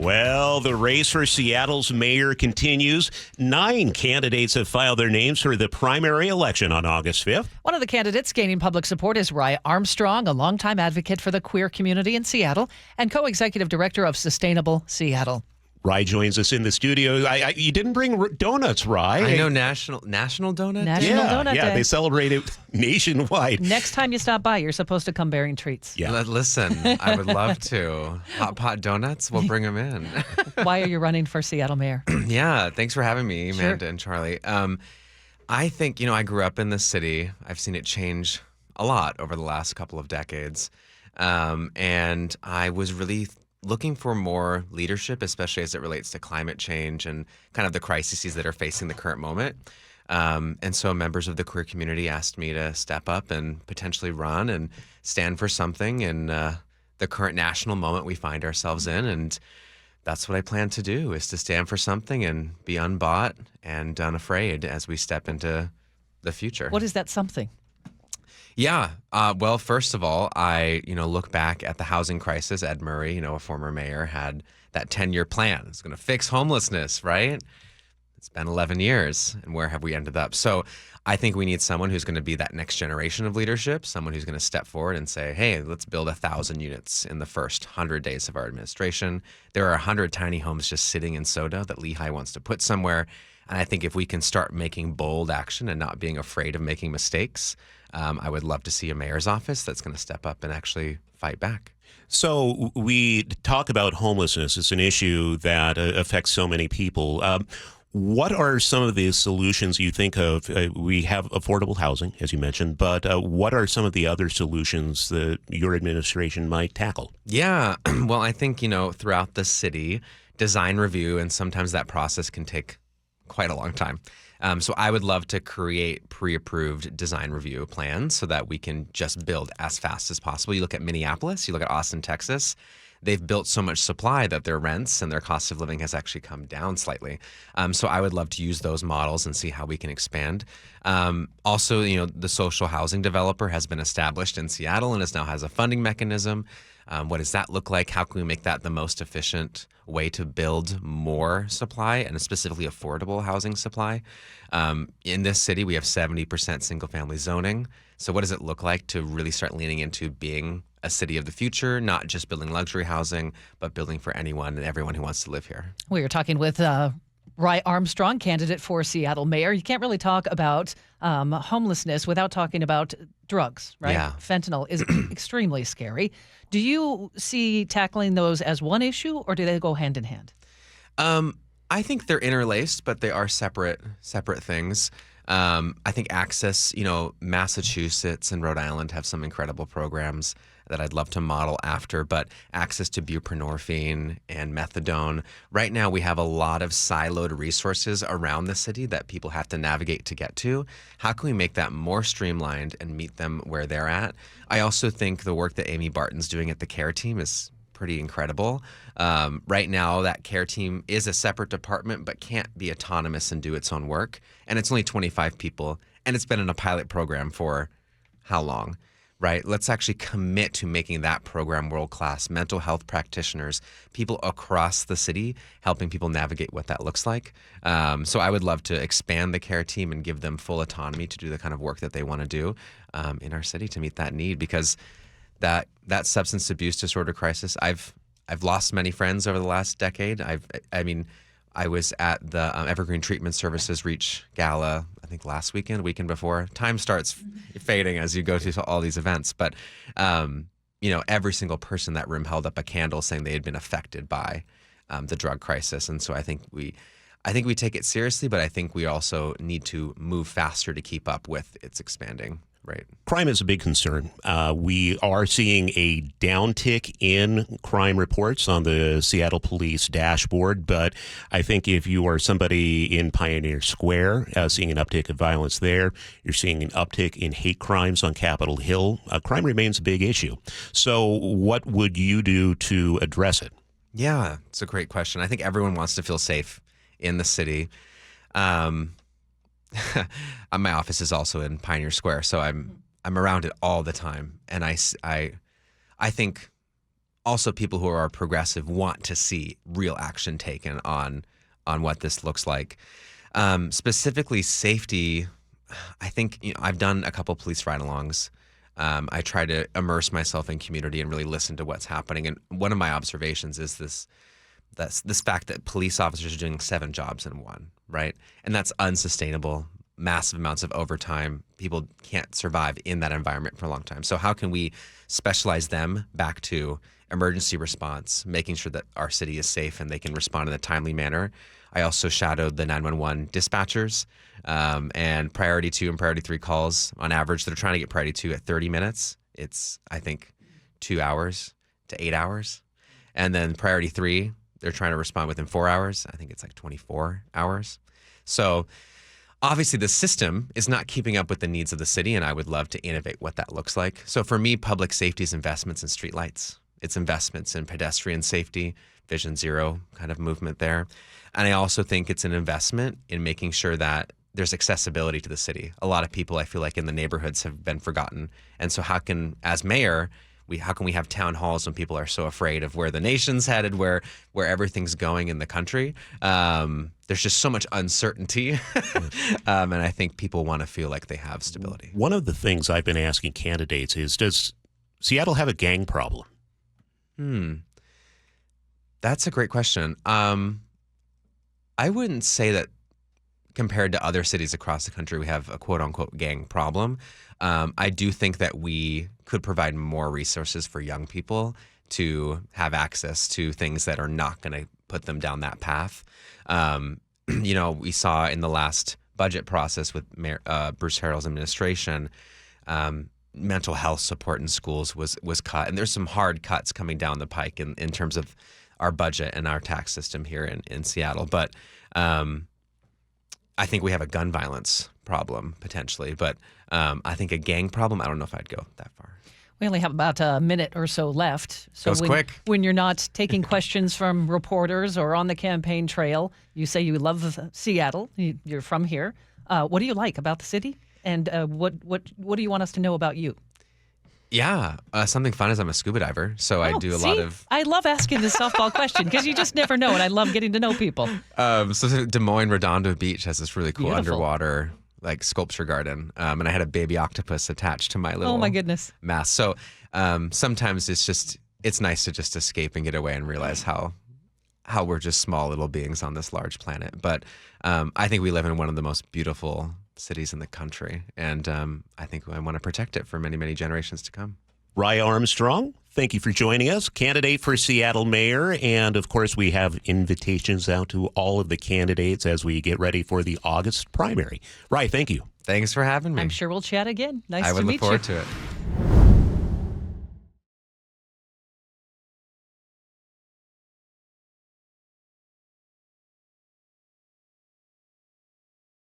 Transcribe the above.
Well, the race for Seattle's mayor continues. 9 candidates have filed their names for the primary election on August 5th. One of the candidates gaining public support is Ry Armstrong, a longtime advocate for the queer community in Seattle and co-executive director of Sustainable Seattle. Ry joins us in the studio. You didn't bring donuts, Ry. I know National Donut Day? Donut Day. Yeah, they celebrate it nationwide. Next time you stop by, you're supposed to come bearing treats. Yeah. Listen, I would love to. Hot pot donuts, we'll bring them in. Why are you running for Seattle mayor? Yeah, thanks for having me, Sure. Amanda and Charlie. I think, I grew up in this city. I've seen it change a lot over the last couple of decades. And I was really looking for more leadership, especially as it relates to climate change and kind of the crises that are facing the current moment. And so members of the queer community asked me to step up and potentially run and stand for something in the current national moment we find ourselves in. And that's what I plan to do, is to stand for something and be unbought and unafraid as we step into the future. What is that something? Yeah. Well, first of all, I, look back at the housing crisis. Ed Murray, a former mayor, had that 10-year plan. It's going to fix homelessness, right? It's been 11 years, and where have we ended up? So I think we need someone who's going to be that next generation of leadership, someone who's going to step forward and say, hey, let's build 1,000 units in the first 100 days of our administration. There are 100 tiny homes just sitting in Soda that Lehigh wants to put somewhere. And I think if we can start making bold action and not being afraid of making mistakes, I would love to see a mayor's office that's going to step up and actually fight back. So we talk about homelessness. It's an issue that affects so many people. What are some of the solutions you think of? We have affordable housing, as you mentioned, but what are some of the other solutions that your administration might tackle? Yeah, well, I think, throughout the city, design review, and sometimes that process can take quite a long time. So I would love to create pre-approved design review plans so that we can just build as fast as possible. You look at Minneapolis, you look at Austin, Texas, they've built so much supply that their rents and their cost of living has actually come down slightly. So I would love to use those models and see how we can expand. Also, the social housing developer has been established in Seattle and now has a funding mechanism. What does that look like? How can we make that the most efficient way to build more supply, and specifically affordable housing supply? In this city, we have 70% single-family zoning. So what does it look like to really start leaning into being a city of the future, not just building luxury housing, but building for anyone and everyone who wants to live here? We are talking with Ry Armstrong, candidate for Seattle mayor. You can't really talk about homelessness without talking about drugs, right? Yeah. Fentanyl is extremely scary. Do you see tackling those as one issue, or do they go hand in hand? I think they're interlaced, but they are separate things. I think access, Massachusetts and Rhode Island have some incredible programs that I'd love to model after, but access to buprenorphine and methadone. Right now, we have a lot of siloed resources around the city that people have to navigate to get to. How can we make that more streamlined and meet them where they're at? I also think the work that Amy Barton's doing at the CARE team is pretty incredible. Right now, that CARE team is a separate department, but can't be autonomous and do its own work. And it's only 25 people, and it's been in a pilot program for how long? Right? Let's actually commit to making that program world-class. Mental health practitioners, people across the city, helping people navigate what that looks like. So I would love to expand the CARE team and give them full autonomy to do the kind of work that they want to do in our city to meet that need, because that substance abuse disorder crisis, I've lost many friends over the last decade. I was at the Evergreen Treatment Services Reach Gala, I think last weekend before. Time starts fading as you go to all these events. But, every single person in that room held up a candle saying they had been affected by the drug crisis. And so I think we take it seriously, but I think we also need to move faster to keep up with its expanding rate. Crime is a big concern. We are seeing a downtick in crime reports on the Seattle Police dashboard, but I think if you are somebody in Pioneer Square, seeing an uptick of violence there, you're seeing an uptick in hate crimes on Capitol Hill. Crime remains a big issue. So what would you do to address it? Yeah, it's a great question. I think everyone wants to feel safe in the city. My office is also in Pioneer Square, so I'm around it all the time, and I think also people who are progressive want to see real action taken on what this looks like. Specifically safety, I think I've done a couple police ride-alongs. I try to immerse myself in community and really listen to what's happening. And one of my observations is this fact that police officers are doing 7 jobs in one, right? And that's unsustainable. Massive amounts of overtime. People can't survive in that environment for a long time. So how can we specialize them back to emergency response, making sure that our city is safe and they can respond in a timely manner? I also shadowed the 911 dispatchers, and priority 2 and priority 3 calls on average. They're trying to get priority 2 at 30 minutes. It's, I think, 2 hours to 8 hours. And then priority 3, they're trying to respond within 4 hours. I think it's like 24 hours. So obviously the system is not keeping up with the needs of the city, and I would love to innovate what that looks like. So for me, public safety is investments in streetlights. It's investments in pedestrian safety, Vision Zero kind of movement there. And I also think it's an investment in making sure that there's accessibility to the city. A lot of people, I feel like, in the neighborhoods have been forgotten. And so how can, as mayor, how can we have town halls when people are so afraid of where the nation's headed, where everything's going in the country? There's just so much uncertainty. And I think people want to feel like they have stability. One of the things I've been asking candidates is, does Seattle have a gang problem? That's a great question. I wouldn't say that compared to other cities across the country, we have a quote-unquote gang problem. I do think that we could provide more resources for young people to have access to things that are not going to put them down that path. We saw in the last budget process with Bruce Harrell's administration, mental health support in schools was cut. And there's some hard cuts coming down the pike in terms of our budget and our tax system here in Seattle. But I think we have a gun violence problem potentially, but I think a gang problem, I don't know if I'd go that far. We only have about a minute or so left. So Goes quick. When you're not taking questions from reporters or on the campaign trail, you say you love Seattle. You're from here. What do you like about the city? And what do you want us to know about you? Yeah, something fun is I'm a scuba diver, so I do a lot of... I love asking this softball question because you just never know, and I love getting to know people. So Des Moines Redondo Beach has this really cool Beautiful. Underwater sculpture garden, and I had a baby octopus attached to my little Oh my goodness. mast. So sometimes it's nice to just escape and get away and realize how we're just small little beings on this large planet. But I think we live in one of the most beautiful cities in the country, and I think I want to protect it for many, many generations to come. Ry Armstrong, thank you for joining us, candidate for Seattle mayor. And of course, we have invitations out to all of the candidates as we get ready for the August primary. Ry, thank you. Thanks for having me. I'm sure we'll chat again. Nice I to would meet look forward you. to it.